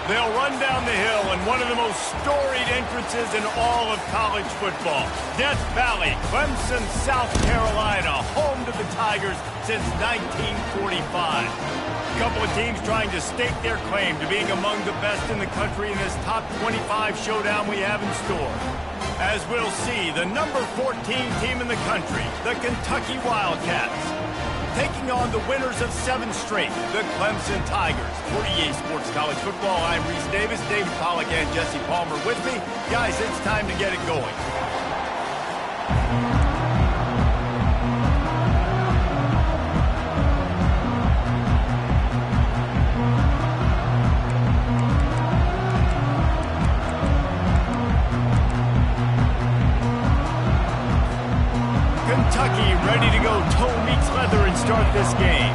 They'll run down the hill in one of the most storied entrances in all of college football. Death Valley, Clemson, South Carolina, home to the Tigers since 1945. A couple of teams trying to stake their claim to being among the best in the country in this top 25 showdown we have in store. As we'll see, the number 14 team in the country, the Kentucky Wildcats, taking on the winners of 7 straight, the Clemson Tigers. For EA Sports College Football, I'm Reese Davis, David Pollack, and Jesse Palmer with me. Guys, it's time to get it going. Kentucky ready to go toe meets leather and start this game.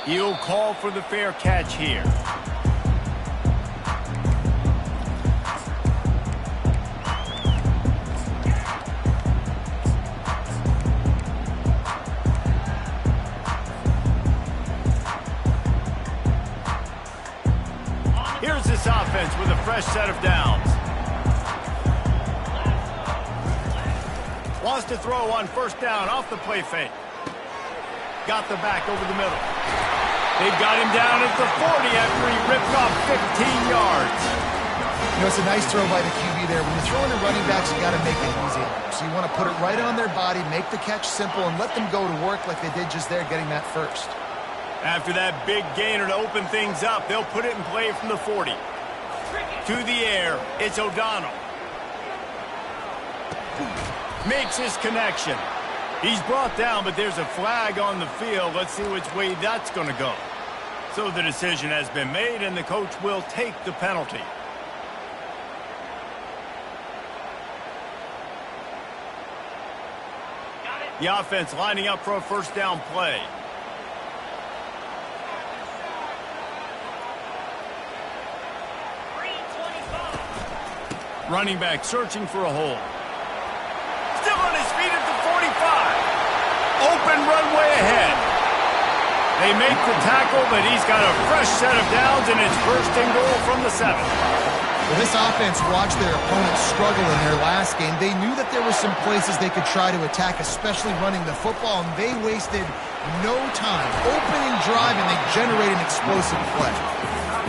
He'll call for the fair catch here. Here's this offense with a fresh set of downs. Wants to throw on first down off the play fake. Got the back over the middle. They've got him down at the 40 after he ripped off 15 yards. You know, it's a nice throw by the QB there. When you're throwing to running backs, you got to make it easy. So you want to put it right on their body, make the catch simple, and let them go to work like they did just there, getting that first. After that big gainer to open things up, they'll put it in play from the 40. To the air, it's O'Donnell. Makes his connection. He's brought down, but there's a flag on the field. Let's see which way that's going to go. So the decision has been made, and the coach will take the penalty. The offense lining up for a first down play. Running back searching for a hole. Still on his feet at the 45. Open runway ahead. They make the tackle, but he's got a fresh set of downs, and it's first and goal from the 7. Well, this offense watched their opponents struggle in their last game. They knew that there were some places they could try to attack, especially running the football, and they wasted no time. Opening drive, and they generate an explosive play.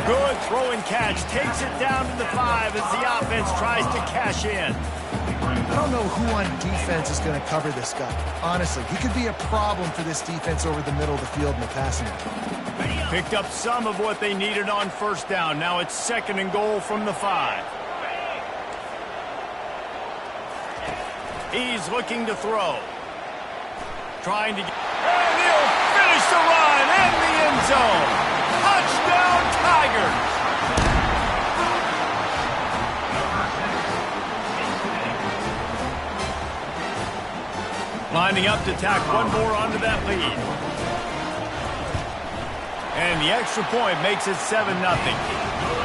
Good throw and catch. Takes it down to the 5 as the offense tries to cash in. I don't know who on defense is going to cover this guy. Honestly, he could be a problem for this defense over the middle of the field in the passing game. Picked up some of what they needed on first down. Now it's second and goal from the 5. He's looking to throw. Trying to get... And he'll finish the run in the end zone. Touchdown, Tigers! Lining up to tack one more onto that lead. And the extra point makes it 7-0.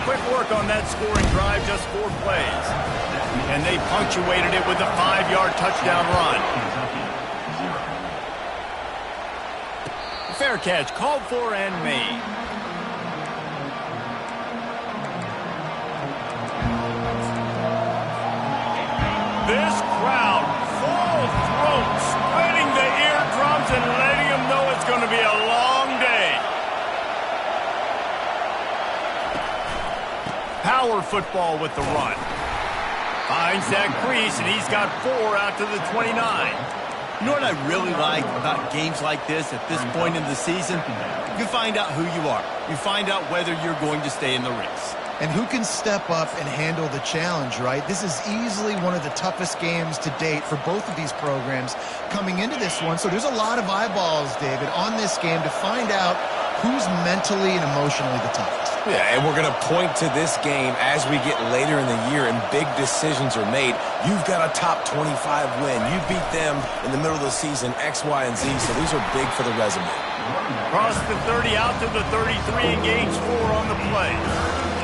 Quick work on that scoring drive, just 4 plays. And they punctuated it with a 5-yard touchdown run. Fair catch called for and made. This crowd, full throat, splitting the eardrums and letting them know it's going to be a long day. Power football with the run. Finds that crease, and he's got 4 out to the 29. You know what I really like about games like this at this point in the season? You find out who you are. You find out whether you're going to stay in the race. And who can step up and handle the challenge, right? This is easily one of the toughest games to date for both of these programs coming into this one. So there's a lot of eyeballs, David, on this game to find out who's mentally and emotionally the toughest. Yeah, and we're going to point to this game as we get later in the year and big decisions are made. You've got a top 25 win. You beat them in the middle of the season, X, Y, and Z, so these are big for the resume. Across the 30 out to the 33 and gains 4 on the play.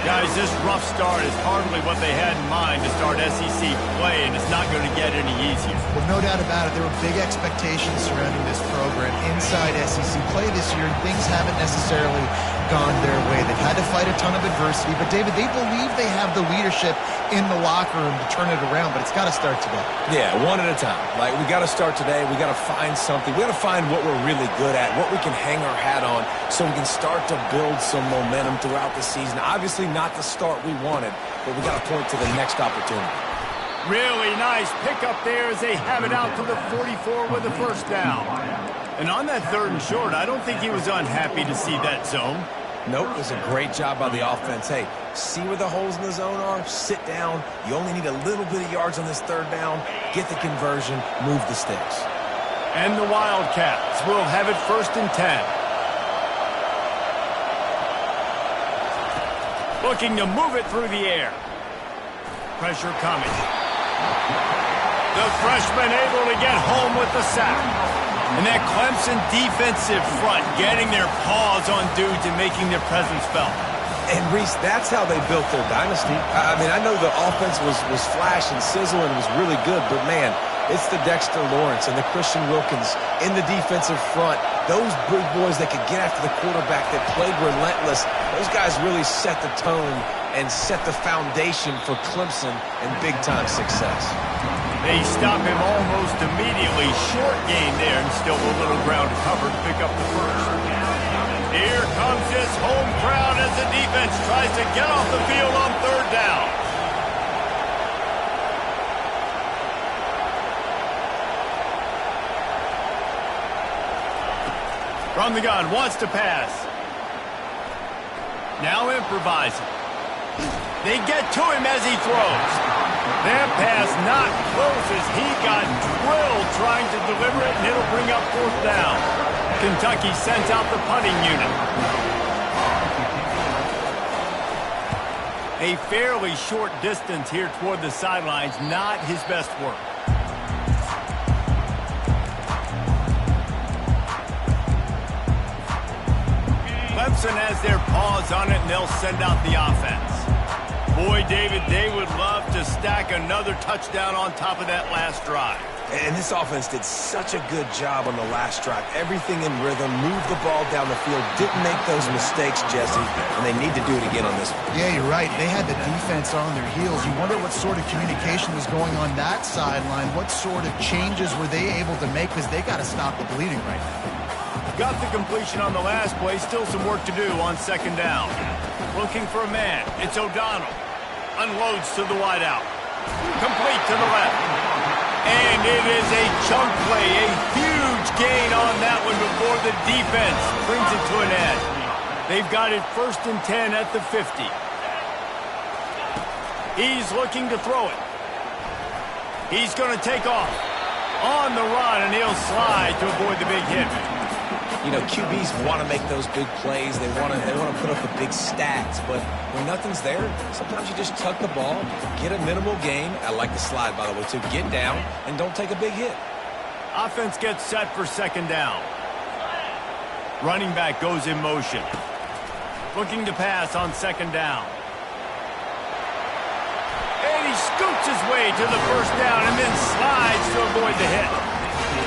Guys, this rough start is hardly what they had in mind to start SEC play, and it's not going to get any easier. Well, no doubt about it. There were big expectations surrounding this program inside SEC play this year, and things haven't necessarily gone their way. They've had to fight a ton of adversity, but, David, they believe they have the leadership in the locker room to turn it around, but it's got to start today. Yeah, one at a time. Like, we got to start today. We got to find something. We got to find what we're really good at, what we can hang our hat on, so we can start to build some momentum throughout the season. Obviously, not the start we wanted, but we got to point to the next opportunity. Really nice pickup there as they have it out to the 44 with the first down. And on that 3rd and short, I don't think he was unhappy to see that zone. Nope, it was a great job by the offense. Hey, see where the holes in the zone are? Sit down. You only need a little bit of yards on this 3rd down. Get the conversion. Move the sticks. And the Wildcats will have it 1st and 10. Looking to move it through the air. Pressure coming. The freshman able to get home with the sack. And that Clemson defensive front getting their paws on dudes and making their presence felt. And, Reese, that's how they built their dynasty. I mean, I know the offense was flash and sizzle and was really good, but, man, it's the Dexter Lawrence and the Christian Wilkins in the defensive front. Those big boys that could get after the quarterback, that played relentless, those guys really set the tone and set the foundation for Clemson and big-time success. They stop him almost immediately. Short gain there and still a little ground to cover to pick up the first. Here comes his home crowd as the defense tries to get off the field on 3rd down. From the gun, wants to pass. Now improvising. They get to him as he throws. That pass not close as he got drilled trying to deliver it, and it'll bring up 4th down. Kentucky sends out the punting unit. A fairly short distance here toward the sidelines, not his best work. Clemson has their paws on it, and they'll send out the offense. Boy, David, they would love to stack another touchdown on top of that last drive. And this offense did such a good job on the last drive. Everything in rhythm, moved the ball down the field, didn't make those mistakes, Jesse, and they need to do it again on this one. Yeah, you're right. They had the defense on their heels. You wonder what sort of communication was going on that sideline. What sort of changes were they able to make, because they got to stop the bleeding right now. Got the completion on the last play. Still some work to do on 2nd down. Looking for a man. It's O'Donnell. Unloads to the wideout. Complete to the left. And it is a chunk play. A huge gain on that one before the defense brings it to an end. They've got it 1st and 10 at the 50. He's looking to throw it. He's going to take off. On the run, and he'll slide to avoid the big hit. You know, QBs want to make those big plays. They want to put up the big stats. But when nothing's there, sometimes you just tuck the ball, get a minimal gain. I like the slide, by the way, too. Get down and don't take a big hit. Offense gets set for 2nd down. Running back goes in motion. Looking to pass on 2nd down. And he scoots his way to the 1st down and then slides to avoid the hit.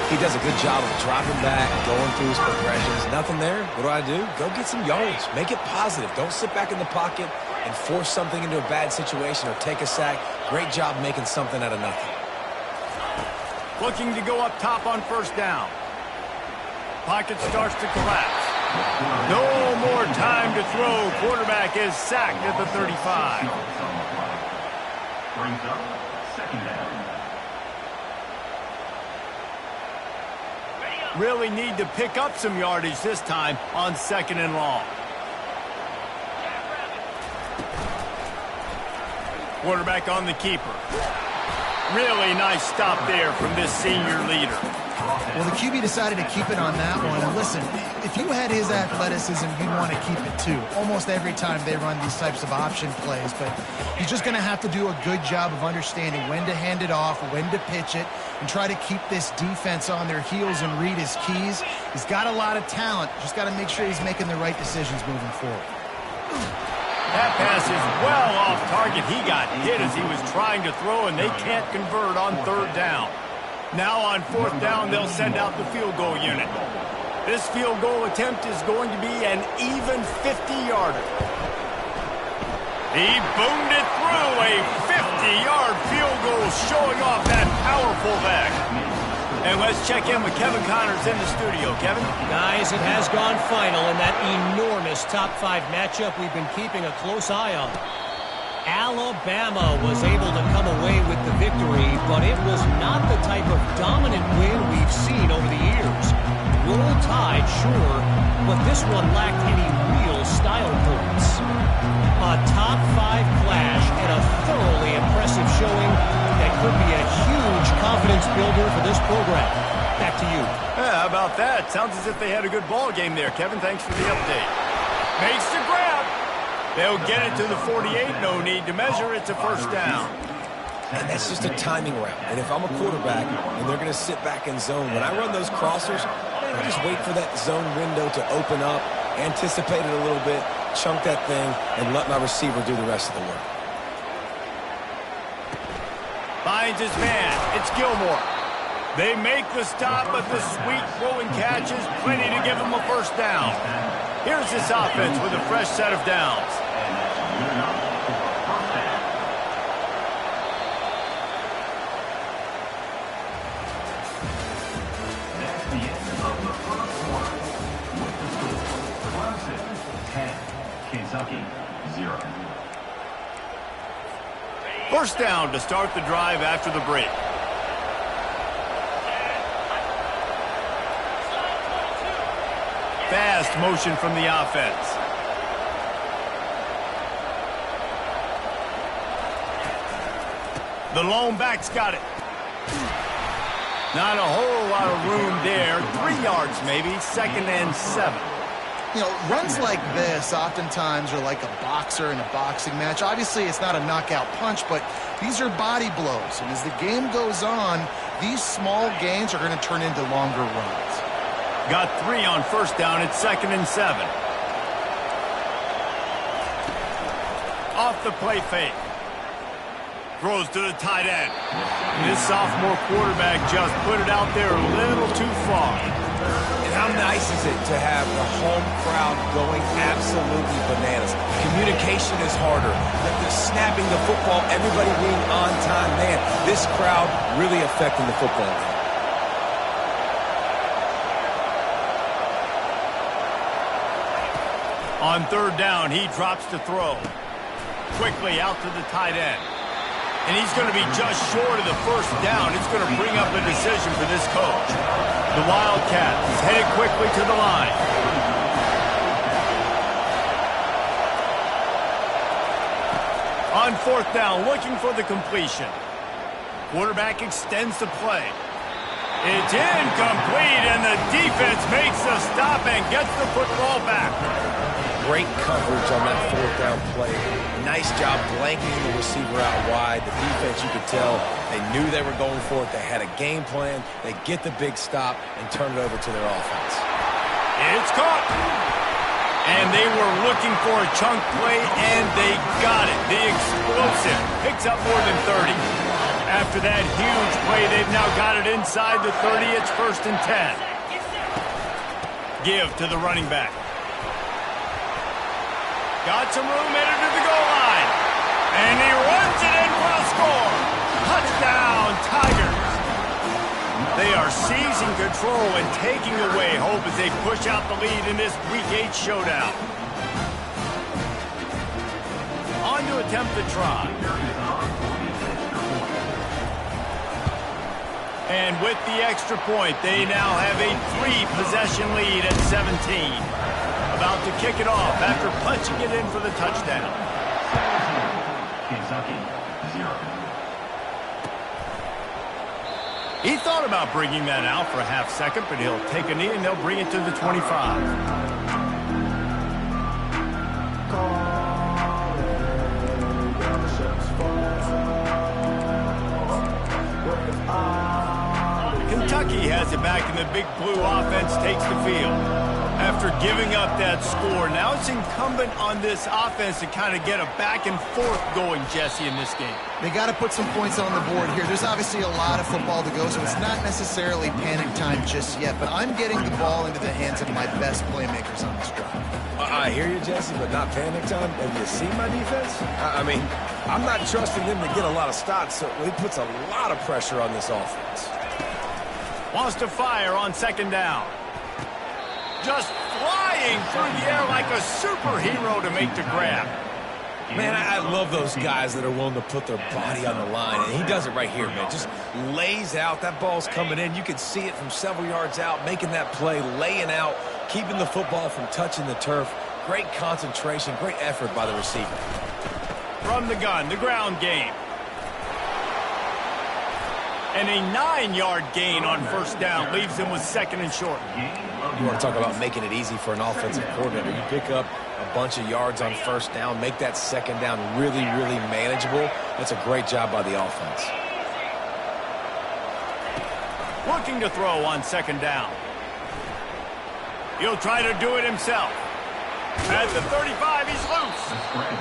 He does a good job of dropping back, going through his progressions. Nothing there. What do? Go get some yards. Make it positive. Don't sit back in the pocket and force something into a bad situation or take a sack. Great job making something out of nothing. Looking to go up top on 1st down. Pocket starts to collapse. No more time to throw. Quarterback is sacked at the 35. Brings up 2nd down. Really need to pick up some yardage this time on 2nd and long. Quarterback on the keeper. Really nice stop there from this senior leader. Well, the QB decided to keep it on that one. And listen, if you had his athleticism, you'd want to keep it too. Almost every time they run these types of option plays. But he's just going to have to do a good job of understanding when to hand it off, when to pitch it, and try to keep this defense on their heels and read his keys. He's got a lot of talent. Just got to make sure he's making the right decisions moving forward. That pass is well off target. He got hit as he was trying to throw, and they can't convert on third down. Now on fourth down, they'll send out the field goal unit. This field goal attempt is going to be an even 50-yarder. He boomed it through, a 50-yard field goal, showing off that powerful back. And let's check in with Kevin Connors in the studio. Kevin? Guys, it has gone final in that enormous top 5 matchup we've been keeping a close eye on. Alabama was able to come away with the victory, but it was not the type of dominant win we've seen over the years. Roll Tide, sure, but this one lacked any real style points. A top 5 clash and a thoroughly impressive showing that could be a huge confidence builder for this program. Back to you. Yeah, how about that? Sounds as if they had a good ball game there. Kevin, thanks for the update. Makes the grab. They'll get it to the 48. No need to measure. It's a first down. And that's just a timing route. And if I'm a quarterback and they're going to sit back in zone, when I run those crossers, I just wait for that zone window to open up, anticipate it a little bit, chunk that thing, and let my receiver do the rest of the work. Finds his man. It's Gilmore. They make the stop, but the sweet throwing catch is plenty to give them a first down. Here's this offense with a fresh set of downs. Kentucky, 0. First down to start the drive after the break. Fast motion from the offense. The lone back's got it. Not a whole lot of room there. 3 yards maybe, 2nd and 7. You know, runs like this oftentimes are like a boxer in a boxing match. Obviously, it's not a knockout punch, but these are body blows. And as the game goes on, these small gains are going to turn into longer runs. Got 3 on first down. It's 2nd and 7. Off the play fake. Throws to the tight end. This sophomore quarterback just put it out there a little too far. And how nice is it to have the home crowd going absolutely bananas? Communication is harder. The snapping the football, everybody being on time. Man, this crowd really affecting the football game. On third down, he drops to throw. Quickly out to the tight end. And he's going to be just short of the first down. It's going to bring up a decision for this coach. The Wildcat is headed quickly to the line. On fourth down, looking for the completion. Quarterback extends the play. It's incomplete, and the defense makes the stop and gets the football back. Great coverage on that fourth down play. Nice job blanking the receiver out wide. The defense, you could tell, they knew they were going for it. They had a game plan. They get the big stop and turn it over to their offense. It's caught. And they were looking for a chunk play, and they got it. The explosive picks up more than 30. After that huge play, they've now got it inside the 30. It's 1st and 10. Give to the running back. Got some room, headed to the goal line. And he runs it in for a score. Touchdown, Tigers. They are seizing control and taking away hope as they push out the lead in this Week 8 showdown. On to attempt the try. And with the extra point, they now have a 3-possession lead at 17. About to kick it off after punching it in for the touchdown. Kentucky, 0. He thought about bringing that out for a half second, but he'll take a knee and they'll bring it to the 25. Kentucky has it back, and the big blue offense takes the field. After After giving up that score, now it's incumbent on this offense to kind of get a back and forth going, Jesse, in this game. They got to put some points on the board here. There's obviously a lot of football to go, so it's not necessarily panic time just yet, but I'm getting the ball into the hands of my best playmakers on this drive. I hear you, Jesse, but not panic time. Have you seen my defense? I mean, I'm not trusting them to get a lot of stops, so he puts a lot of pressure on this offense. Wants to fire on second down. Just flying through the air like a superhero to make the grab. Man, I love those guys that are willing to put their body on the line, and he does it right here, man. Just lays out. That ball's coming in. You can see it from several yards out, making that play, laying out, keeping the football from touching the turf. Great concentration, great effort by the receiver. From the gun, the ground game. And a 9-yard gain on first down leaves him with second and short. You want to talk about making it easy for an offensive coordinator. You pick up a bunch of yards on first down, make that second down really, really manageable. That's a great job by the offense. Looking to throw on second down. He'll try to do it himself. At the 35, he's loose.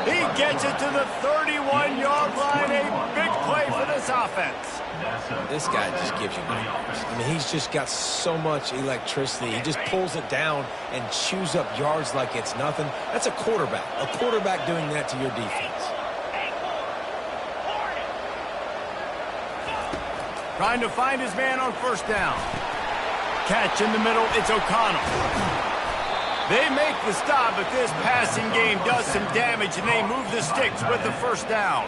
He gets it to the 31-yard line. A big play for this offense. This guy just gives you nightmares. I mean, he's just got so much electricity. He just pulls it down and chews up yards like it's nothing. That's a quarterback. A quarterback doing that to your defense. Trying to find his man on first down. Catch in the middle. It's O'Connell. They make the stop, but this passing game does some damage, and they move the sticks with the first down.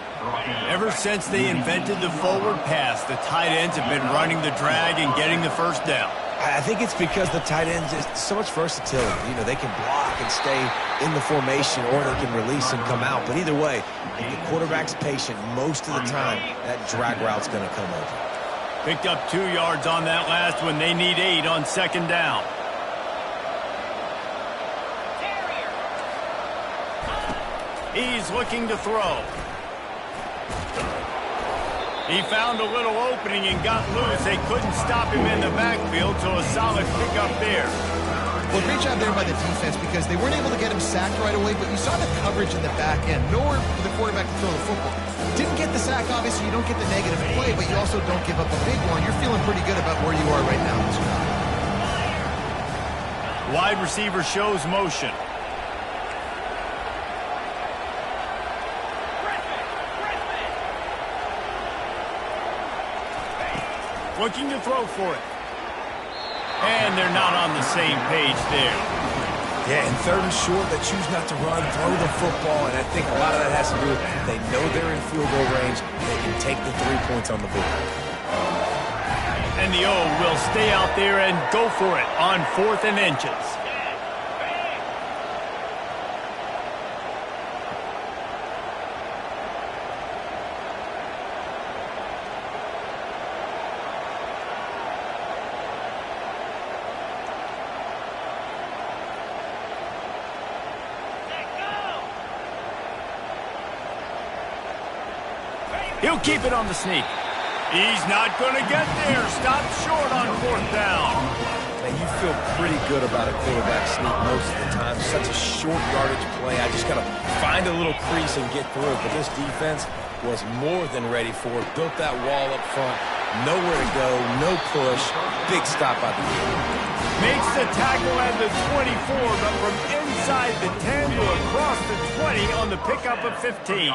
Ever since they invented the forward pass, the tight ends have been running the drag and getting the first down. I think it's because the tight ends is so much versatility. You know, they can block and stay in the formation, or they can release and come out. But either way, if the quarterback's patient most of the time, that drag route's going to come over. Picked up 2 yards on that last one. They need 8 on second down. He's looking to throw. He found a little opening and got loose. They couldn't stop him in the backfield, so a solid pickup there. Well, great job there by the defense because they weren't able to get him sacked right away, but you saw the coverage in the back end. Nowhere for the quarterback to throw the football. Didn't get the sack, obviously. You don't get the negative play, but you also don't give up a big one. You're feeling pretty good about where you are right now in this drive. Wide receiver shows motion. Looking to throw for it. And they're not on the same page there. Yeah, and third and short, they choose not to run, throw the football, and I think a lot of that has to do with they know they're in field goal range. They can take the 3 points on the board. And the O will stay out there and go for it on 4th and inches. He'll keep it on the sneak. He's not going to get there. Stopped short on 4th down. Man, you feel pretty good about a quarterback sneak most of the time. Such a short yardage play. I just got to find a little crease and get through it. But this defense was more than ready for it. Built that wall up front. Nowhere to go. No push. Big stop by the game. Makes the tackle at the 24, but from inside the 10 to across the 20 on the pickup of 15.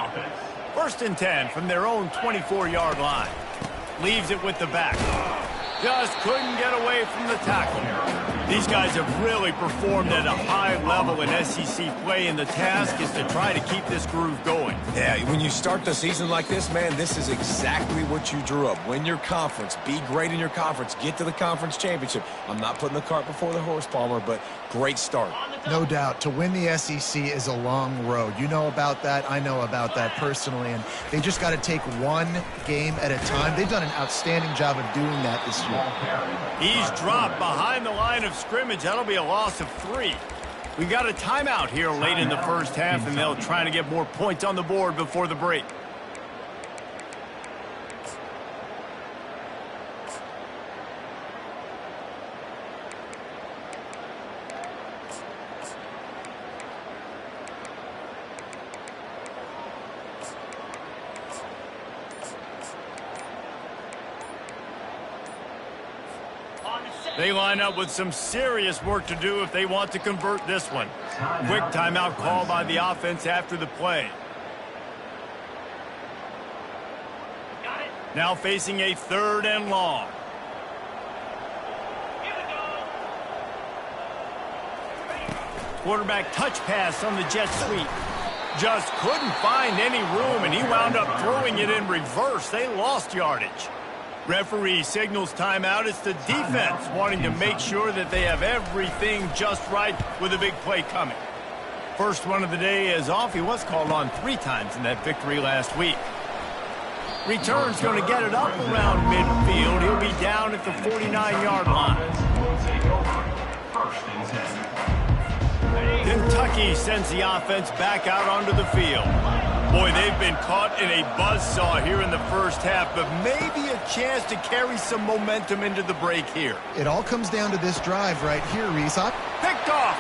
1st and 10 from their own 24-yard line. Leaves it with the back. Just couldn't get away from the tackle. These guys have really performed at a high level in SEC play, and the task is to try to keep this groove going. Yeah, when you start the season like this, man, this is exactly what you drew up. Win your conference. Be great in your conference. Get to the conference championship. I'm not putting the cart before the horse, Palmer, but great start. No doubt. To win the SEC is a long road. You know about that. I know about that personally. And they just got to take one game at a time. They've done an outstanding job of doing that this year. He's dropped behind the line of scrimmage. That'll be a loss of 3. We got a timeout here late in the first half, and they'll try to get more points on the board before the break. They line up with some serious work to do if they want to convert this one. Quick timeout call by the offense after the play. Now facing a 3rd and long. Quarterback touch pass on the jet sweep. Just couldn't find any room, and he wound up throwing it in reverse. They lost yardage. Referee signals timeout. It's the defense wanting to make sure that they have everything just right with a big play coming. First one of the day is off. He was called on 3 times in that victory last week. Return's going to get it up around midfield. He'll be down at the 49-yard line. Kentucky sends the offense back out onto the field. Boy, they've been caught in a buzzsaw here in the first half, but maybe a chance to carry some momentum into the break here. It all comes down to this drive right here, Reese. Picked off.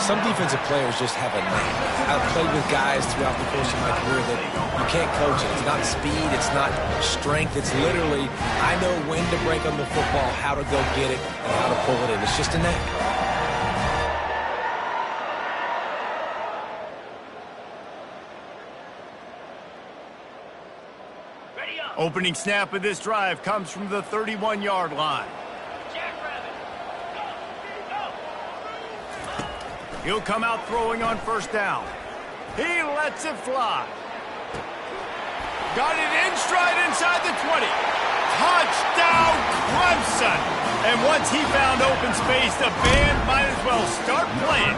Some defensive players just have a knack. I've played with guys throughout the course of my career that you can't coach it. It's not speed. It's not strength. It's literally, I know when to break on the football, how to go get it, and how to pull it in. It's just a knack. Opening snap of this drive comes from the 31-yard line. He'll come out throwing on first down. He lets it fly. Got it in stride inside the 20. Touchdown, Clemson! And once he found open space, the band might as well start playing.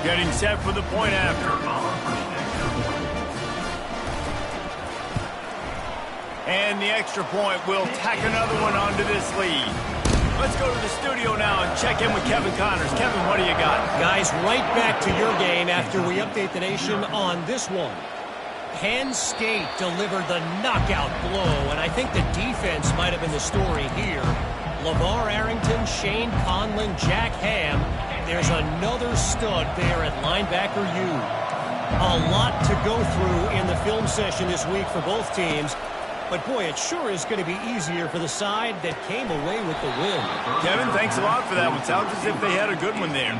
Getting set for the point after. And the extra point will tack another one onto this lead. Let's go to the studio now and check in with Kevin Connors. Kevin, what do you got? Guys, right back to your game after we update the nation on this one. Penn State delivered the knockout blow, and I think the defense might have been the story here. LeVar Arrington, Shane Conlon, Jack Ham. There's another stud there at linebacker U. A lot to go through in the film session this week for both teams. But, boy, it sure is going to be easier for the side that came away with the win. Kevin, thanks a lot for that one. Sounds as if they had a good one there.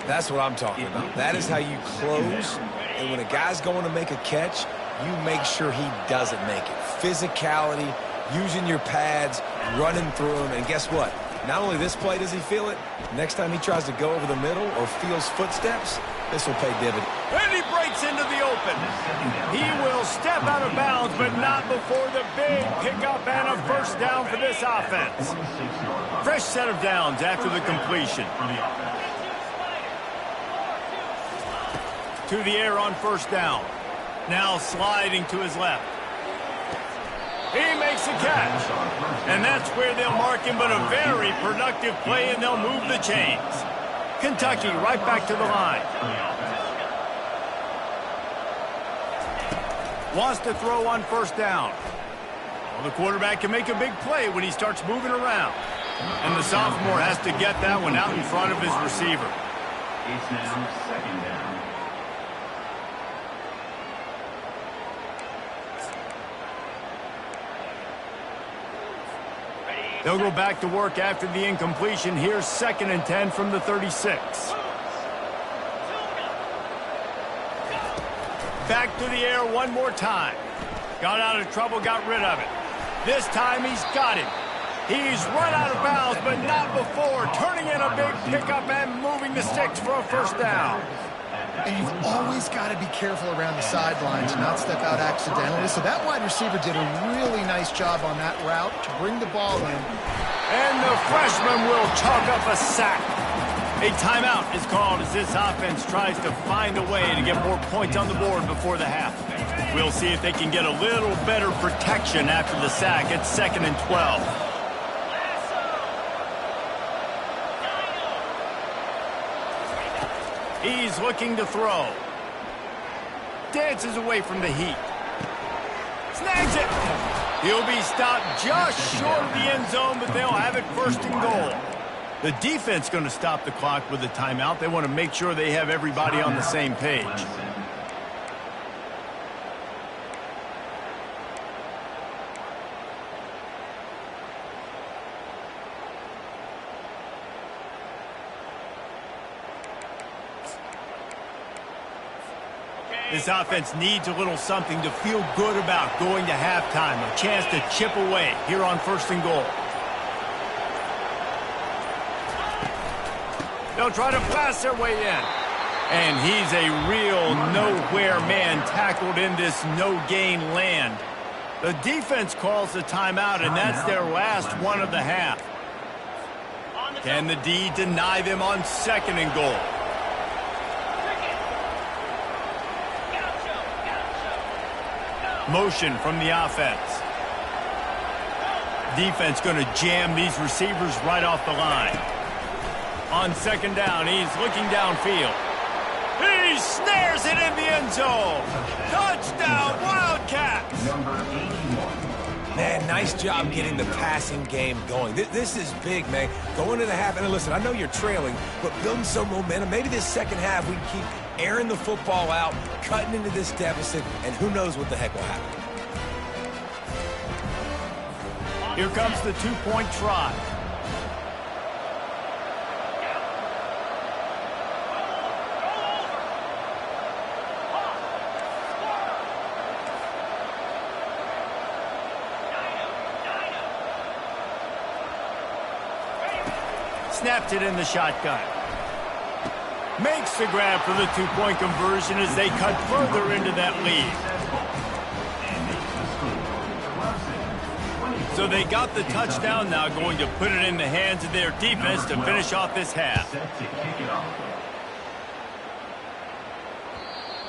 That's what I'm talking about. That is how you close. And when a guy's going to make a catch, you make sure he doesn't make it. Physicality, using your pads, running through them. And guess what? Not only this play does he feel it, next time he tries to go over the middle or feels footsteps, this will pay dividends. And he breaks into the open. He will step out of bounds, but not before the big pickup and a first down for this offense. Fresh set of downs after the completion. To the air on first down. Now sliding to his left. He makes a catch. And that's where they'll mark him, but a very productive play, and they'll move the chains. Kentucky right back to the line. Wants to throw on first down. Well, the quarterback can make a big play when he starts moving around. And the sophomore has to get that one out in front of his receiver. It's now 2nd down. They'll go back to work after the incompletion. Here's 2nd and 10 from the 36. Back to the air one more time. Got out of trouble, got rid of it. This time he's got it. He's run out of bounds, but not before. Turning in a big pickup and moving the sticks for a first down. And you've always got to be careful around the sideline to not step out accidentally. So that wide receiver did a really nice job on that route to bring the ball in. And the freshman will chalk up a sack. A timeout is called as this offense tries to find a way to get more points on the board before the half. We'll see if they can get a little better protection after the sack. It's 2nd and 12. He's looking to throw. Dances away from the heat. Snags it. He'll be stopped just short of the end zone, but they'll have it 1st and goal. The defense going to stop the clock with a timeout. They want to make sure they have everybody on the same page. This offense needs a little something to feel good about going to halftime. A chance to chip away here on 1st and goal. They'll try to pass their way in. And he's a real nowhere man tackled in this no-gain land. The defense calls the timeout, and that's their last one of the half. Can the D deny them on 2nd and goal? Motion from the offense. Defense going to jam these receivers right off the line. On 2nd down, he's looking downfield. He snares it in the end zone. Touchdown, Wildcats! Man, nice job getting the passing game going. This is big, man. Going into the half, and listen, I know you're trailing, but building some momentum. Maybe this second half we can keep airing the football out, cutting into this deficit, and who knows what the heck will happen. Here comes the 2-point try. Snapped it in the shotgun. Makes the grab for the 2-point conversion as they cut further into that lead. So they got the touchdown, now going to put it in the hands of their defense to finish off this half.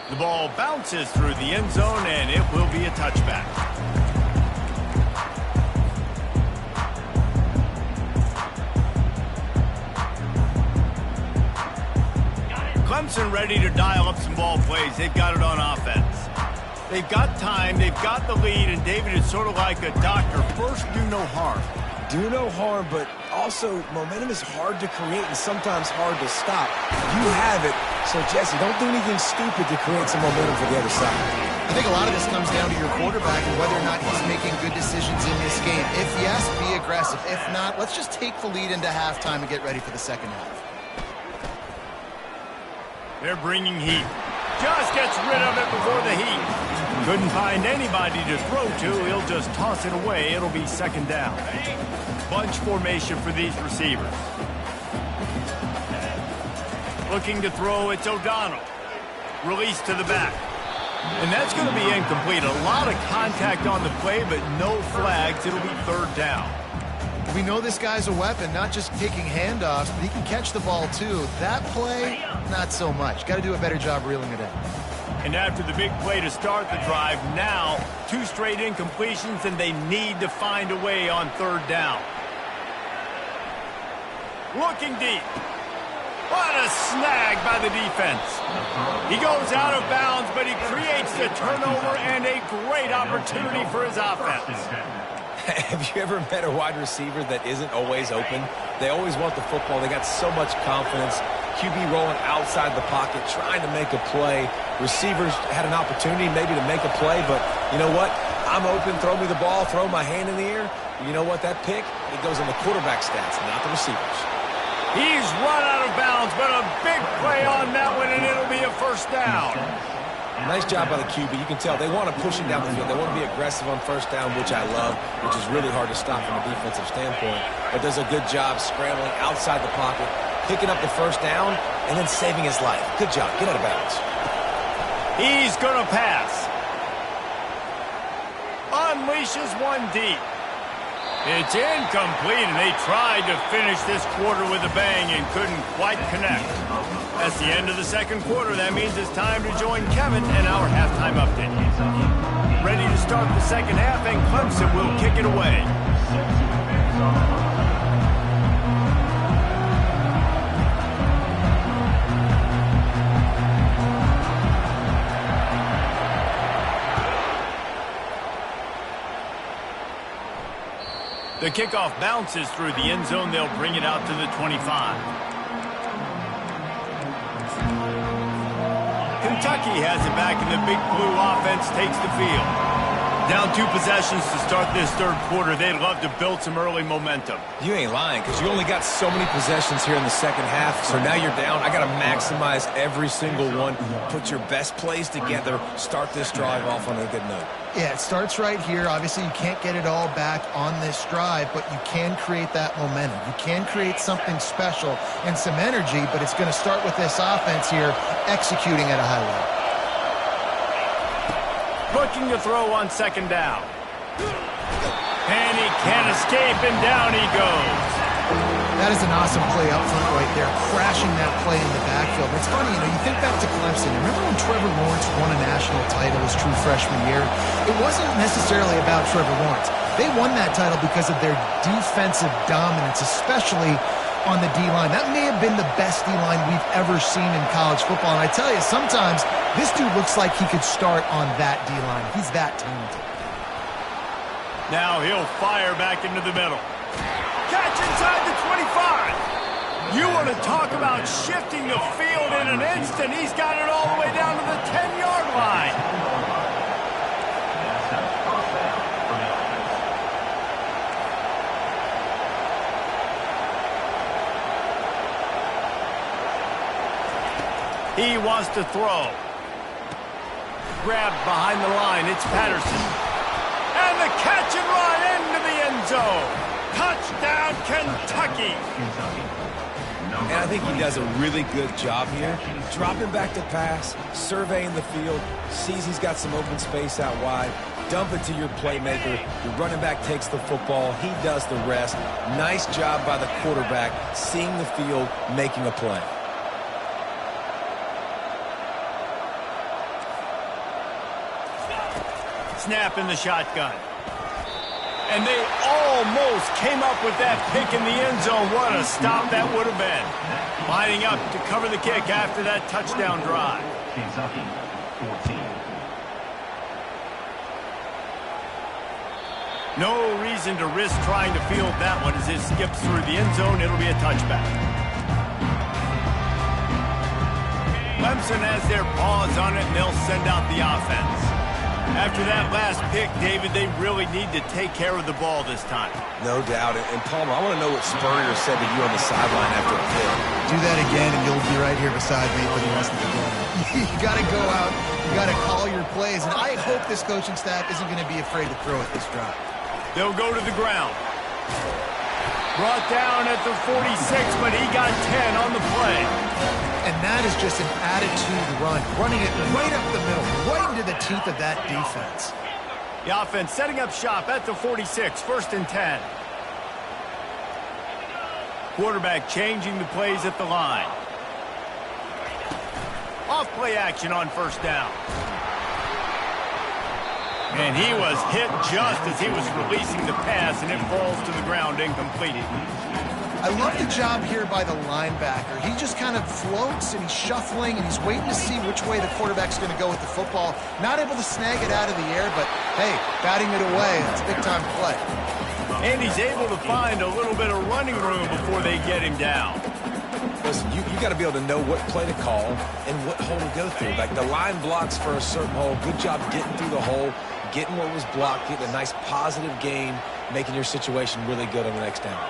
The ball bounces through the end zone, and it will be a touchback. Clemson ready to dial up some ball plays. They've got it on offense. They've got time, they've got the lead, and David, it's sort of like a doctor. First, do no harm. Do no harm, but also momentum is hard to create and sometimes hard to stop. You have it, so Jesse, don't do anything stupid to create some momentum for the other side. I think a lot of this comes down to your quarterback and whether or not he's making good decisions in this game. If yes, be aggressive. If not, let's just take the lead into halftime and get ready for the second half. They're bringing heat. Just gets rid of it before the heat. Couldn't find anybody to throw to. He'll just toss it away. It'll be 2nd down. Bunch formation for these receivers. Looking to throw, it's O'Donnell. Release to the back. And that's going to be incomplete. A lot of contact on the play, but no flags. It'll be 3rd down. We know this guy's a weapon, not just taking handoffs, but he can catch the ball too. That play, not so much. Got to do a better job reeling it in. And after the big play to start the drive, now 2 straight incompletions, and they need to find a way on 3rd down. Looking deep. What a snag by the defense. He goes out of bounds, but he creates the turnover and a great opportunity for his offense. Have you ever met a wide receiver that isn't always open? They always want the football. They got so much confidence. QB rolling outside the pocket, trying to make a play. Receivers had an opportunity maybe to make a play, but you know what? I'm open, throw me the ball, throw my hand in the air. You know what? That pick, it goes on the quarterback stats, not the receivers. He's run out of bounds, but a big play on that one, and it'll be a 1st down. Nice job by the QB. You can tell they want to push it down the field. They want to be aggressive on 1st down, which I love, which is really hard to stop from a defensive standpoint. But does a good job scrambling outside the pocket, picking up the 1st down, and then saving his life. Good job. Get out of bounds. He's going to pass. Unleashes one deep. It's incomplete, and they tried to finish this quarter with a bang and couldn't quite connect. That's the end of the 2nd quarter. That means it's time to join Kevin and our halftime update. Ready to start the 2nd half, and Clemson will kick it away. The kickoff bounces through the end zone. They'll bring it out to the 25. Kentucky has it back, and the Big Blue offense takes the field. Down 2 possessions to start this third quarter. They'd love to build some early momentum. You ain't lying, because you only got so many possessions here in the second half, so now you're down. I got to maximize every single one. Put your best plays together. Start this drive off on a good note. Yeah, it starts right here. Obviously, you can't get it all back on this drive, but you can create that momentum. You can create something special and some energy, but it's going to start with this offense here executing at a high level. Looking to throw on second down. And he can't escape, and down he goes. That is an awesome play up front right there, crashing that play in the backfield. It's funny, you think back to Clemson. Remember when Trevor Lawrence won a national title his true freshman year? It wasn't necessarily about Trevor Lawrence. They won that title because of their defensive dominance, especially on the D-line. That may have been the best D-line we've ever seen in college football. And I tell you, sometimes this dude looks like he could start on that D-line. He's that talented. Now he'll fire back into the middle. Catch inside the 25. You want to talk about shifting the field in an instant. He's got it all the way down to the 10-yard line. He wants to throw. Grabbed behind the line. It's Patterson. And the catch and run into the end zone. Touchdown, Kentucky. And I think he does a really good job here. Dropping back to pass, surveying the field, sees he's got some open space out wide. Dump it to your playmaker. Your running back takes the football. He does the rest. Nice job by the quarterback, seeing the field, making a play. Snap in the shotgun. And they almost came up with that pick in the end zone. What a stop that would have been. Lining up to cover the kick after that touchdown drive. Kentucky, 14. No reason to risk trying to field that one as it skips through the end zone. It'll be a touchback. Clemson has their paws on it, and they'll send out the offense. After that last pick, David, they really need to take care of the ball this time. No doubt. And Palmer, I want to know what Spurrier said to you on the sideline after a pick. Do that again, and you'll be right here beside me for the rest of the game. You got to go out. You got to call your plays. And I hope this coaching staff isn't going to be afraid to throw at this drive. They'll go to the ground. Brought down at the 46, but he got 10 on the play. And that is just an attitude run, running it right up the middle, right into the teeth of that defense. The offense setting up shop at the 46, 1st and 10. Quarterback changing the plays at the line. Off play action on 1st down. And he was hit just as he was releasing the pass, and it falls to the ground incomplete. I love the job here by the linebacker. He just kind of floats, and he's shuffling, and he's waiting to see which way the quarterback's going to go with the football. Not able to snag it out of the air, but, hey, batting it away, it's a big-time play. And he's able to find a little bit of running room before they get him down. Listen, you got to be able to know what play to call and what hole to go through. Like, the line blocks for a certain hole. Good job getting through the hole, getting what was blocked, getting a nice positive gain, making your situation really good on the next down.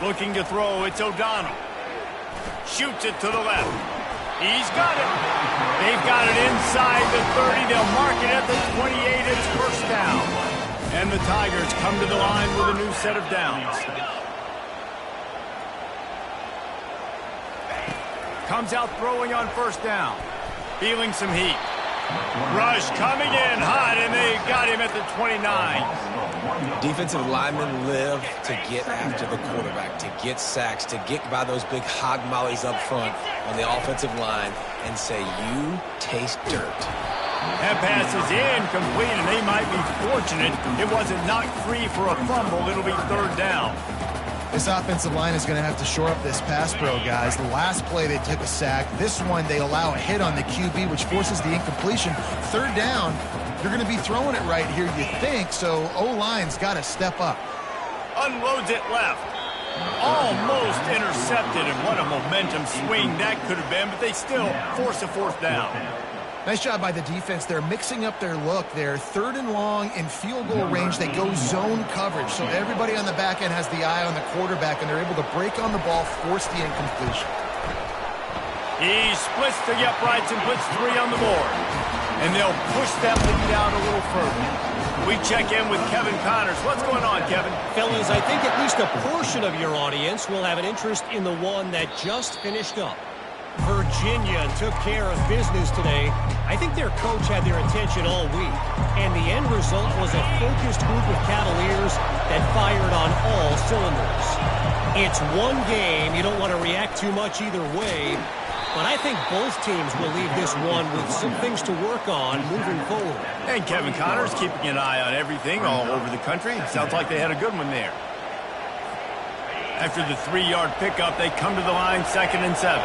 Looking to throw, it's O'Donnell. Shoots it to the left. He's got it. They've got it inside the 30. They'll mark it at the 28. It's 1st down. And the Tigers come to the line with a new set of downs. Comes out throwing on 1st down. Feeling some heat. Rush coming in hot, and they got him at the 29. Defensive linemen live to get after the quarterback, to get sacks, to get by those big hog mollies up front on the offensive line and say, you taste dirt. That pass is incomplete, and they might be fortunate it wasn't knocked free for a fumble. It'll be 3rd down. This offensive line is going to have to shore up this pass pro, guys. The last play they took a sack. This one they allow a hit on the QB, which forces the incompletion. Third down, you're going to be throwing it right here, you think, so O-line's got to step up. Unloads it left. Almost intercepted, and what a momentum swing that could have been, but they still force a fourth down. Nice job by the defense. They're mixing up their look. They're third and long in field goal range. They go zone coverage, so everybody on the back end has the eye on the quarterback, and they're able to break on the ball, force the incompletion. He splits the uprights and puts 3 on the board. And they'll push that lead out a little further. We check in with Kevin Connors. What's going on, Kevin? Fellas, I think at least a portion of your audience will have an interest in the one that just finished up. Virginia took care of business today. I think their coach had their attention all week, and the end result was a focused group of Cavaliers that fired on all cylinders. It's one game. You don't want to react too much either way, but I think both teams will leave this one with some things to work on moving forward. And Kevin Connors keeping an eye on everything all over the country. Sounds like they had a good one there. After the 3-yard pickup, they come to the line 2nd and 7.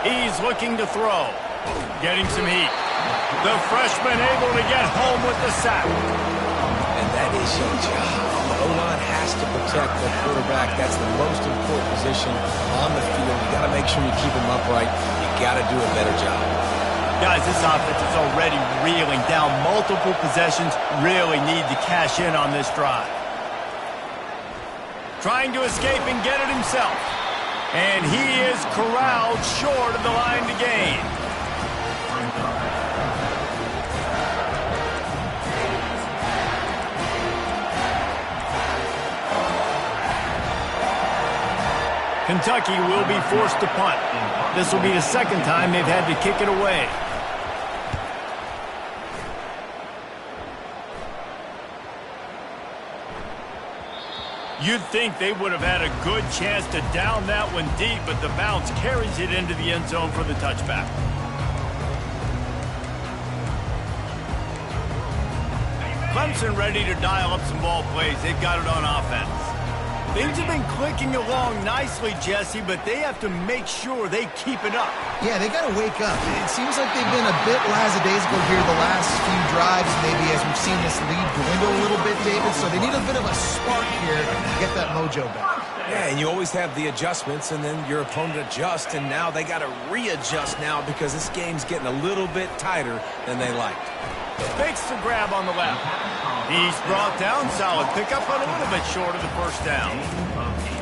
He's looking to throw. Getting some heat. The freshman able to get home with the sack. And that is your job. The O-line has to protect the quarterback. That's the most important position on the field. You got to make sure you keep him upright. You got to do a better job. Guys, this offense is already reeling down multiple possessions. Really need to cash in on this drive. Trying to escape and get it himself. And he is corralled short of the line to gain. Kentucky will be forced to punt. This will be the 2nd time they've had to kick it away. You'd think they would have had a good chance to down that one deep, but the bounce carries it into the end zone for the touchback. Clemson ready to dial up some ball plays. They've got it on offense. Things have been clicking along nicely, Jesse, but they have to make sure they keep it up. Yeah, they got to wake up. It seems like they've been a bit lackadaisical here the last few drives, maybe as we've seen this lead dwindle a little bit, David. So they need a bit of a spark here to get that mojo back. Yeah, and you always have the adjustments, and then your opponent adjusts, and now they got to readjust now because this game's getting a little bit tighter than they liked. Fakes the grab on the left. He's brought down. Solid pickup, but a little bit short of the first down.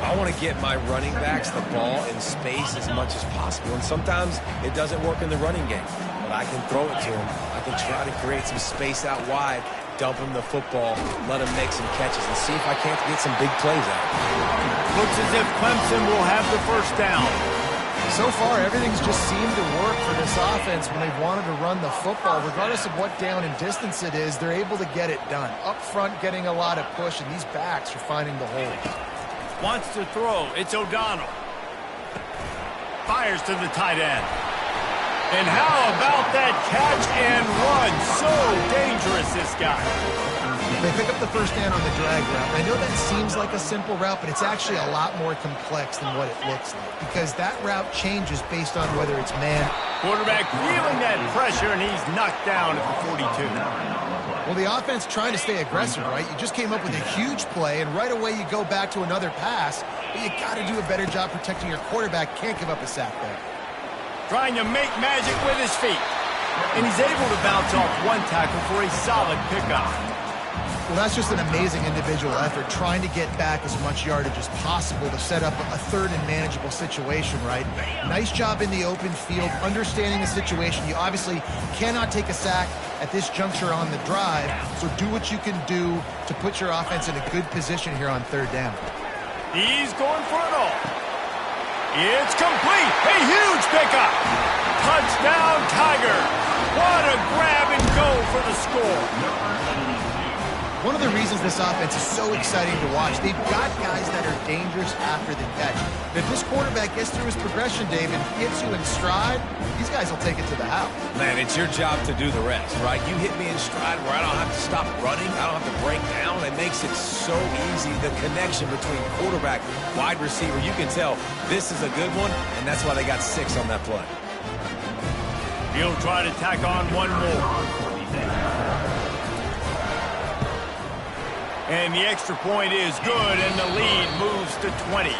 I want to get my running backs the ball in space as much as possible, and sometimes it doesn't work in the running game, but I can throw it to them. I can try to create some space out wide, dump him the football, let him make some catches, and see if I can't get some big plays out. Looks as if Clemson will have the first down. So far, everything's just seemed to work for this offense when they've wanted to run the football. Regardless of what down and distance it is, they're able to get it done. Up front, getting a lot of push, and these backs are finding the holes. Wants to throw. It's O'Donnell. Fires to the tight end. And how about that catch and run? So dangerous, this guy. They pick up the first down on the drag route. I know that seems like a simple route, but it's actually a lot more complex than what it looks like because that route changes based on whether it's man. Quarterback feeling that pressure, and he's knocked down at the 42. Well, the offense trying to stay aggressive, right? You just came up with a huge play, and right away you go back to another pass, but you got to do a better job protecting your quarterback. Can't give up a sack there. Trying to make magic with his feet. And he's able to bounce off one tackle for a solid pickup. Well, that's just an amazing individual effort, trying to get back as much yardage as possible to set up a third and manageable situation, right? Nice job in the open field, understanding the situation. You obviously cannot take a sack at this juncture on the drive, so do what you can do to put your offense in a good position here on third down. He's going for it all. It's complete. A huge pickup. Touchdown, Tiger. What a grab and go for the score. one of the reasons this offense is so exciting to watch, they've got guys that are dangerous after the catch. If this quarterback gets through his progression, David, gets you in stride, these guys will take it to the house. Man, it's your job to do the rest, right? You hit me in stride where I don't have to stop running. I don't have to break down. It makes it so easy. The connection between quarterback, wide receiver, you can tell this is a good one, and that's why they got 6 on that play. He'll try to tack on one more. And the extra point is good, and the lead moves to 20.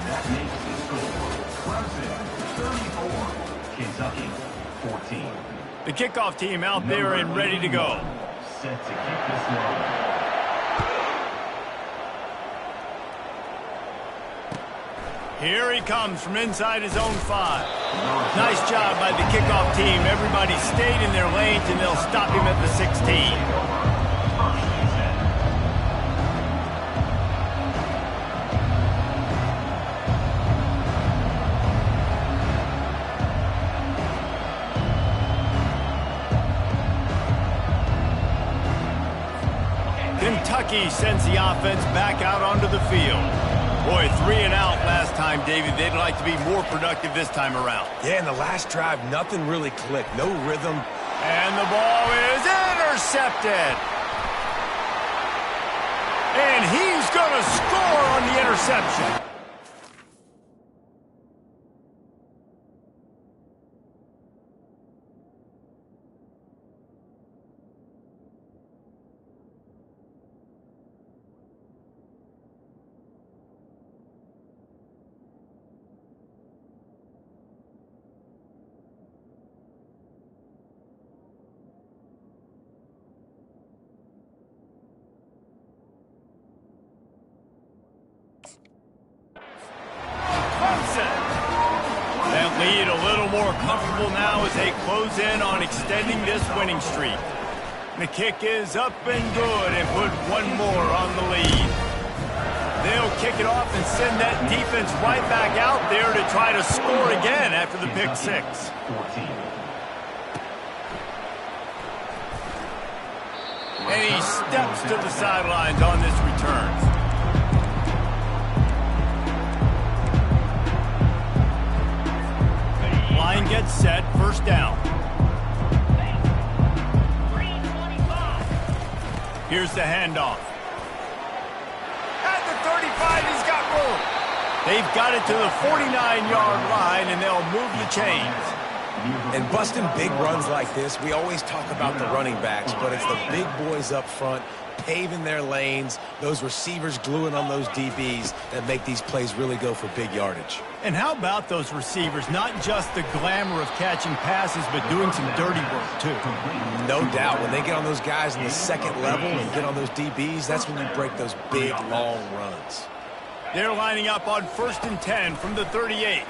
That makes the score Clemson 34, Kentucky 14. The kickoff team out there and ready to go. Set to kick this one. Here he comes from inside his own 5. Nice job by the kickoff team. Everybody stayed in their lanes, and they'll stop him at the 16. Kentucky sends the offense back out onto the field. Boy, 3 and out last time, David. They'd like to be more productive this time around. Yeah, in the last drive, nothing really clicked. No rhythm. And the ball is intercepted. And he's going to score on the interception. That lead a little more comfortable now as they close in on extending this winning streak. The kick is up and good and put one more on the lead. They'll kick it off and send that defense right back out there to try to score again after the pick 6. 14. And he steps to the sidelines on this return. Line gets set, first down. Here's the handoff. At the 35, he's got room. They've got it to the 49-yard line, and they'll move the chains. And busting big runs like this, we always talk about the running backs, but it's the big boys up front, paving their lanes, those receivers gluing on those DBs that make these plays really go for big yardage. And how about those receivers? Not just the glamour of catching passes, but doing some dirty work, too. No doubt. When they get on those guys in the second level and get on those DBs, that's when you break those big, long runs. They're lining up on 1st and 10 from the 38.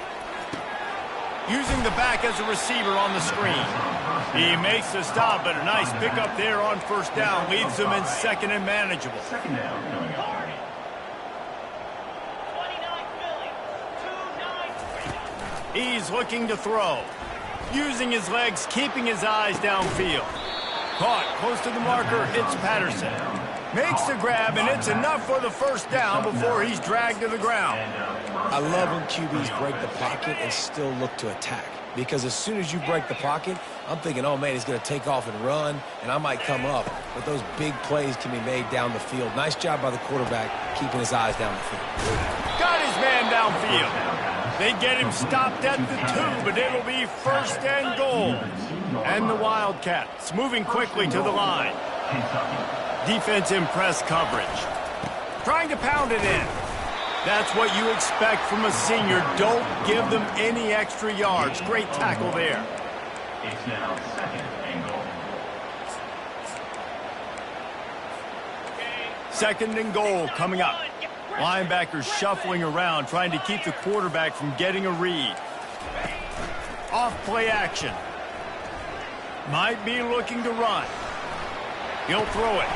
Using the back as a receiver on the screen. He makes the stop, but a nice pickup there on first down. Leaves them in second and manageable. Second down coming up. He's looking to throw. Using his legs, keeping his eyes downfield. Caught close to the marker, it's Patterson. Makes the grab, and it's enough for the first down before he's dragged to the ground. I love when QBs break the pocket and still look to attack. Because as soon as you break the pocket, I'm thinking, oh, man, he's going to take off and run, and I might come up. But those big plays can be made down the field. Nice job by the quarterback keeping his eyes down the field. Got his man downfield. They get him stopped at the 2, but it'll be 1st and goal. And the Wildcats moving quickly to the line. Defense in press coverage. Trying to pound it in. That's what you expect from a senior. Don't give them any extra yards. Great tackle there. It's now 2nd and goal. 2nd and goal coming up. Linebackers shuffling around, trying to keep the quarterback from getting a read. Off play action. Might be looking to run. He'll throw it.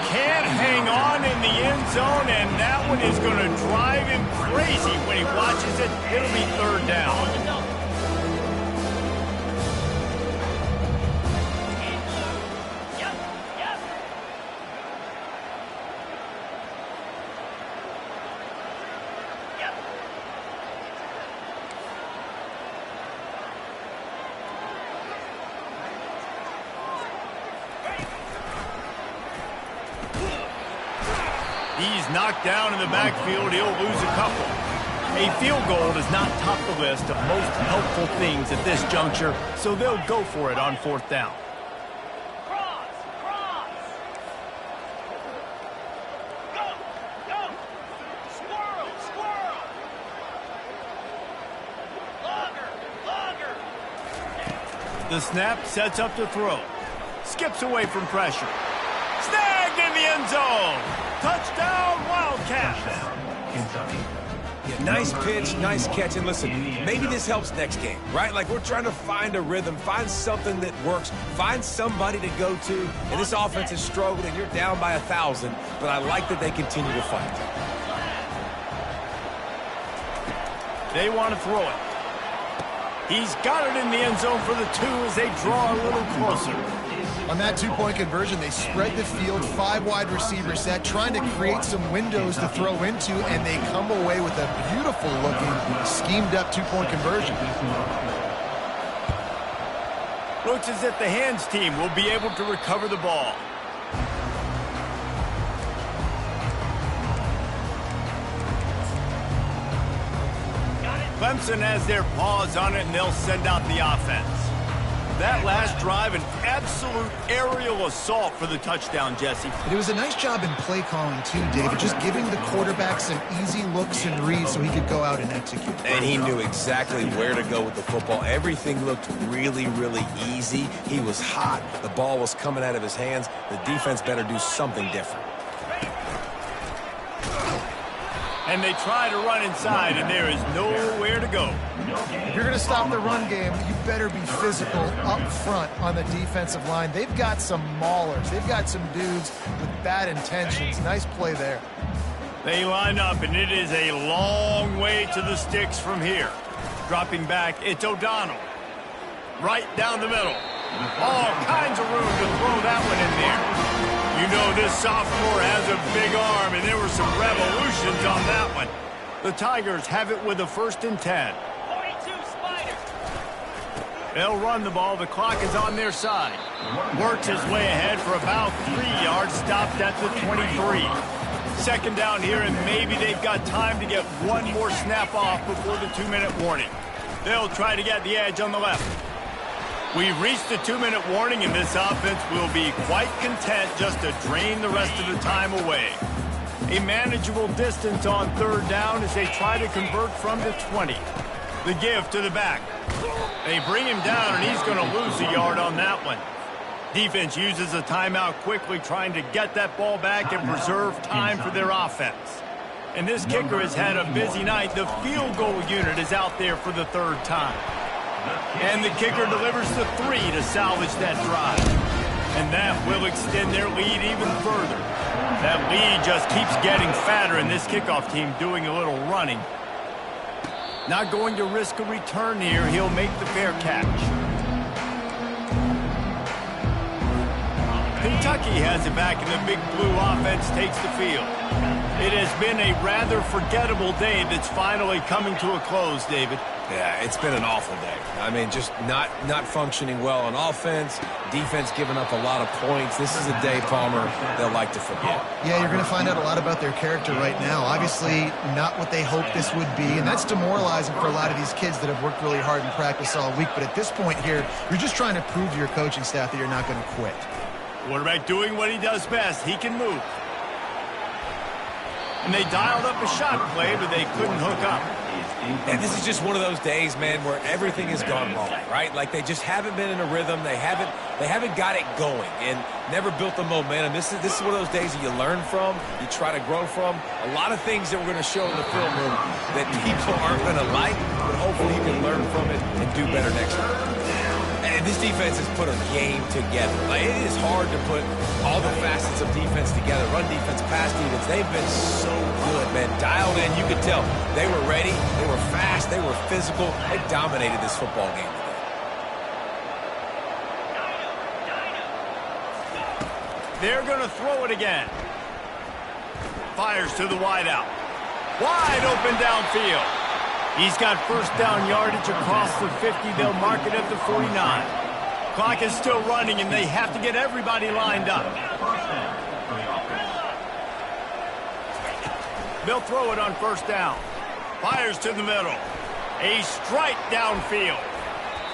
Can't hang on in the end zone, and that one is going to drive him crazy when he watches it. It'll be 3rd down. He's knocked down in the backfield. He'll lose a couple. A field goal does not top the list of most helpful things at this juncture, so they'll go for it on 4th down. The snap sets up to throw. Skips away from pressure. Snagged in the end zone. Touchdown, Wildcats. Kentucky. Yeah, nice pitch, nice catch. And listen, maybe this helps next game, right? Like, we're trying to find a rhythm, find something that works, find somebody to go to. And this offense has struggled, and you're down by 1,000. But I like that they continue to fight. They want to throw it. He's got it in the end zone for the 2 as they draw a little closer. On that 2-point conversion, they spread the field, 5 wide receiver set, trying to create some windows to throw into, and they come away with a beautiful-looking, schemed-up 2-point conversion. Looks as if the hands team will be able to recover the ball. Clemson has their paws on it, and they'll send out the offense. That last drive, an absolute aerial assault for the touchdown, Jesse. It was a nice job in play calling, too, David, just giving the quarterback some easy looks and reads so he could go out and execute. And he knew exactly where to go with the football. Everything looked really, really easy. He was hot. The ball was coming out of his hands. The defense better do something different. And they try to run inside, and there is nowhere to go. If you're going to stop the run game, you better be physical up front on the defensive line. They've got some maulers. They've got some dudes with bad intentions. Nice play there. They line up, and it is a long way to the sticks from here. Dropping back, it's O'Donnell. Right down the middle. All kinds of room to throw that one in there. You know this sophomore has a big arm, and there were some revolutions on that one. The Tigers have it with a 1st and 10. 42 Spider. They'll run the ball. The clock is on their side. Works his way ahead for about 3 yards, stopped at the 23. 2nd down here, and maybe they've got time to get one more snap off before the 2-minute warning. They'll try to get the edge on the left. We've reached the 2-minute warning, and this offense will be quite content just to drain the rest of the time away. A manageable distance on 3rd down as they try to convert from the 20. The give to the back. They bring him down, and he's going to lose a yard on that one. Defense uses a timeout quickly, trying to get that ball back and preserve time for their offense. And this kicker has had a busy night. The field goal unit is out there for the 3rd time. And the kicker delivers the 3 to salvage that drive. And that will extend their lead even further. That lead just keeps getting fatter, and this kickoff team doing a little running. Not going to risk a return here. He'll make the fair catch. Kentucky has it back, and the Big Blue offense takes the field. It has been a rather forgettable day that's finally coming to a close, David. Yeah, it's been an awful day. I mean, just not functioning well on offense, defense giving up a lot of points. This is a day, Palmer, they'll like to forget. Yeah, you're going to find out a lot about their character right now. Obviously, not what they hoped this would be, and that's demoralizing for a lot of these kids that have worked really hard in practice all week. But at this point here, you're just trying to prove to your coaching staff that you're not going to quit. Quarterback doing what he does best. He can move. And they dialed up a shot play, but they couldn't hook up. And this is just one of those days, man, where everything has gone wrong, right? Like, they just haven't been in a rhythm. They haven't got it going and never built the momentum. This is one of those days that you learn from, you try to grow from. A lot of things that we're going to show in the film room that people aren't going to like, but hopefully you can learn from it and do better next time. And this defense has put a game together. Like, it is hard to put all the facets of defense together. Run defense, pass defense. They've been so good, man. Dialed in. You could tell they were ready. They were fast. They were physical. They dominated this football game today. They're going to throw it again. Fires to the wideout. Wide open downfield. He's got 1st down yardage across the 50. They'll mark it at the 49. Clock is still running, and they have to get everybody lined up. They'll throw it on first down. Fires to the middle. A strike downfield.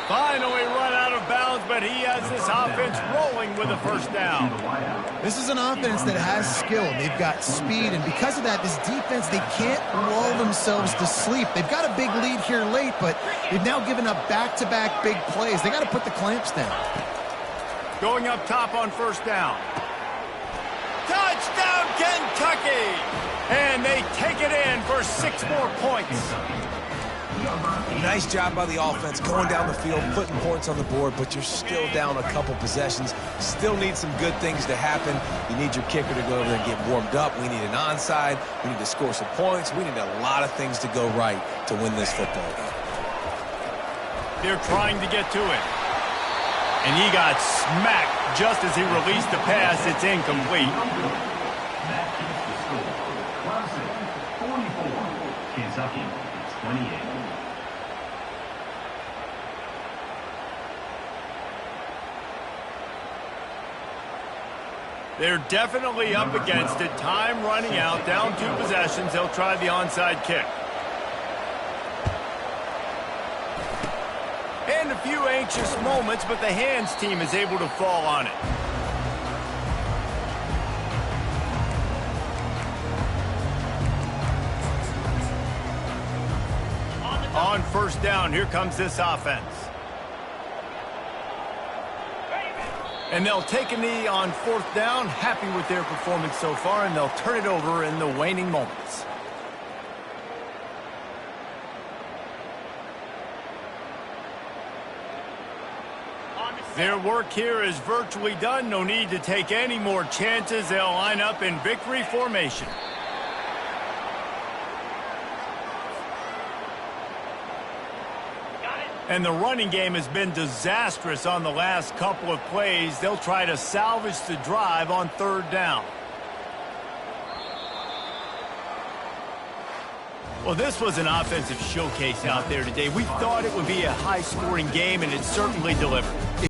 Finally run out of bounds, but he has this offense rolling with a first down. This is an offense that has skill. They've got speed, and because of that, this defense, they can't lull themselves to sleep. They've got a big lead here late, but they've now given up back-to-back big plays. They got to put the clamps down. Going up top on first down. Touchdown, Kentucky! And they take it in for 6 more points. Nice job by the offense going down the field, putting points on the board, but you're still down a couple possessions. Still need some good things to happen. You need your kicker to go over there and get warmed up. We need an onside. We need to score some points. We need a lot of things to go right to win this football game. They're trying to get to it. And he got smacked just as he released the pass. It's incomplete. That keeps the score. Clemson 44, Kentucky 28. They're definitely up against it. Time running out. Down 2 possessions. They'll try the onside kick. And a few anxious moments, but the hands team is able to fall on it. On first down, here comes this offense. And they'll take a knee on 4th down, happy with their performance so far, and they'll turn it over in the waning moments. Their work here is virtually done. No need to take any more chances. They'll line up in victory formation. And the running game has been disastrous on the last couple of plays. They'll try to salvage the drive on 3rd down. Well, this was an offensive showcase out there today. We thought it would be a high-scoring game, and it certainly delivered.